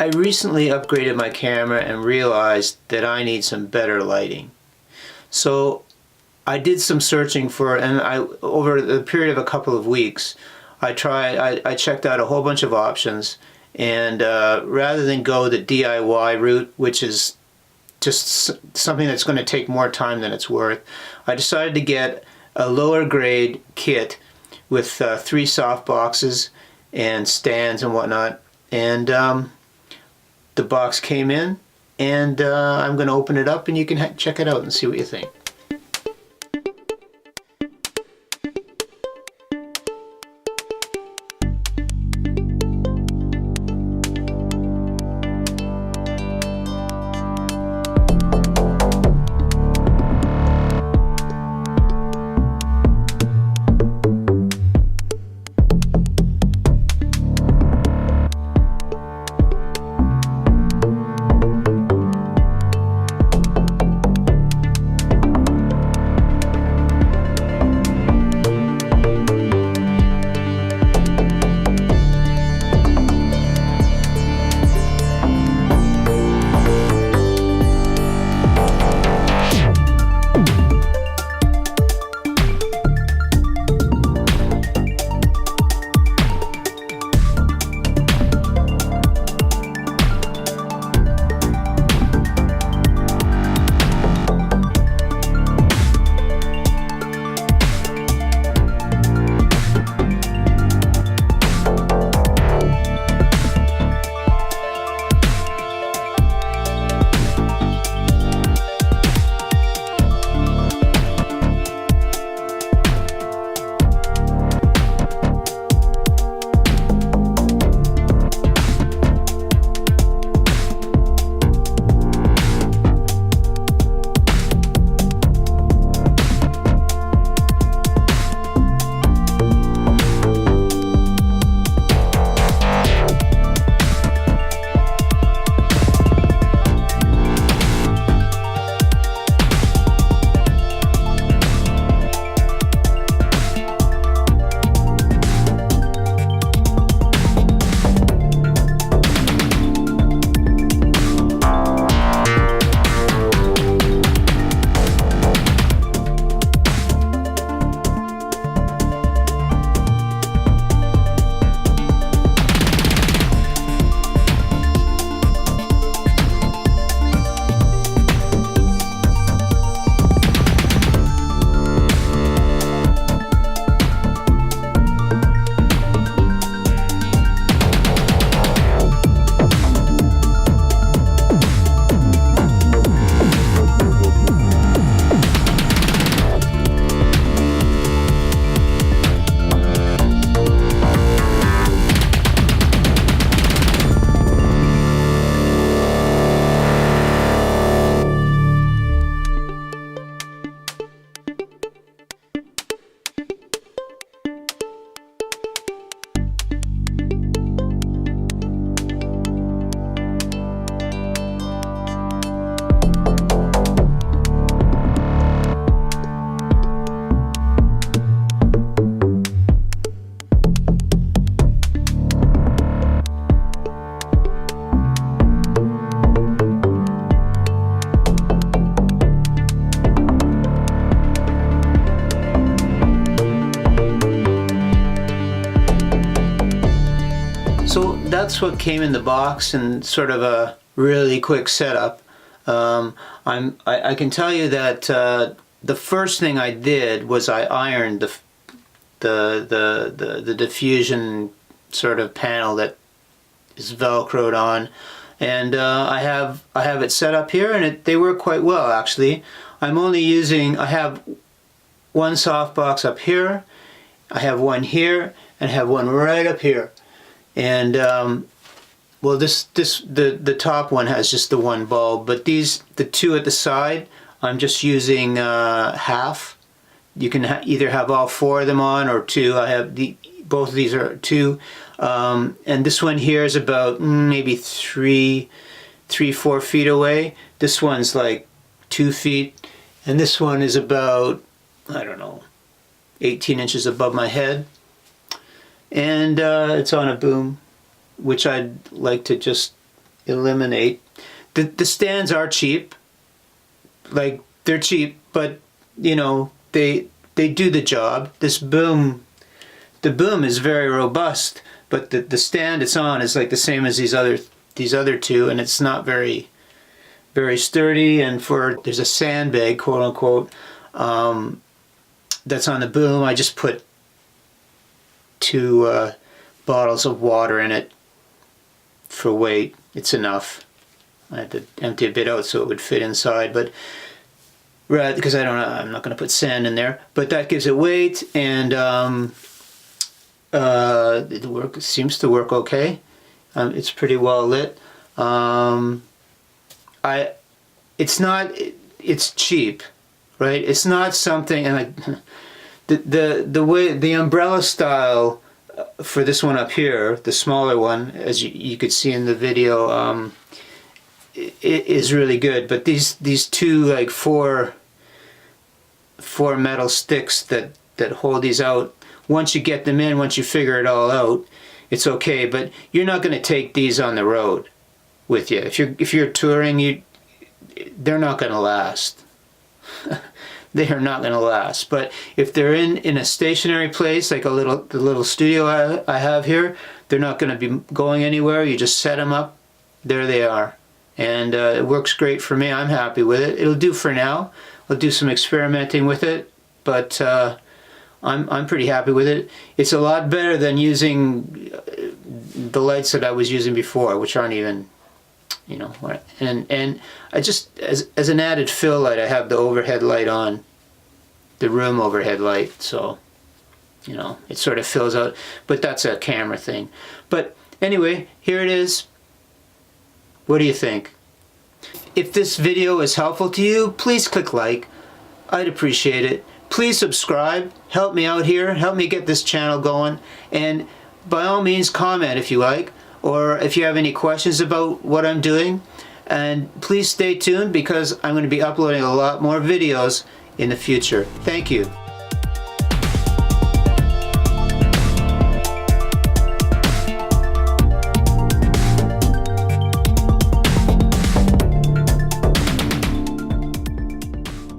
I recently upgraded my camera and realized that I need some better lighting. So I did some searching for, and over the period of a couple of weeks, I checked out a whole bunch of options, and rather than go the DIY route, which is just something that's going to take more time than it's worth, I decided to get a lower grade kit with 3 soft boxes and stands and whatnot, and the box came in, and I'm going to open it up and you can check it out and see what you think. So that's what came in the box, and sort of a really quick setup. I can tell you that the first thing I did was I ironed the diffusion sort of panel that is velcroed on, and I have it set up here, and they work quite well actually. I have one softbox up here, I have one here, and I have one right up here. And well, the top one has just the one bulb, but the 2 at the side, I'm just using half. You can either have all 4 of them on or 2. I have both of these are 2, and this one here is about maybe 3-4 feet away. This one's like 2 feet, and this one is about, I don't know, 18 inches above my head. And it's on a boom, which I'd like to just eliminate. The stands are cheap. Like, they're cheap, but you know, they do the job. This boom, the boom is very robust, but the stand it's on is like the same as these other two, and it's not very sturdy. And there's a sandbag, quote unquote, that's on the boom. I just put 2 bottles of water in it for weight. It's enough. I had to empty a bit out so it would fit inside, but right, because I'm not going to put sand in there, but that gives it weight, and it seems to work okay. It's pretty well lit. It's cheap, right? It's not something, and the way the umbrella style for this one up here, the smaller one, as you could see in the video, it is really good. But these two, like four metal sticks that hold these out, once you get them in, once you figure it all out, it's okay. But you're not going to take these on the road with you. If you're touring, they're not going to last. They are not going to last. But if they're in a stationary place, like the little studio I have here, they're not going to be going anywhere. You just set them up, there they are, and it works great for me. I'm happy with it. It'll do for now. I'll do some experimenting with it, but I'm pretty happy with it. It's a lot better than using the lights that I was using before, which aren't even, you know. And I just, as an added fill light, I have the overhead light on, the room overhead light, so you know, it sort of fills out, but that's a camera thing. But anyway, here it is. What do you think? If this video is helpful to you, please click like. I'd appreciate it. Please subscribe. Help me out here. Help me get this channel going. And by all means, comment if you like, or if you have any questions about what I'm doing. And please stay tuned, because I'm going to be uploading a lot more videos in the future. Thank you.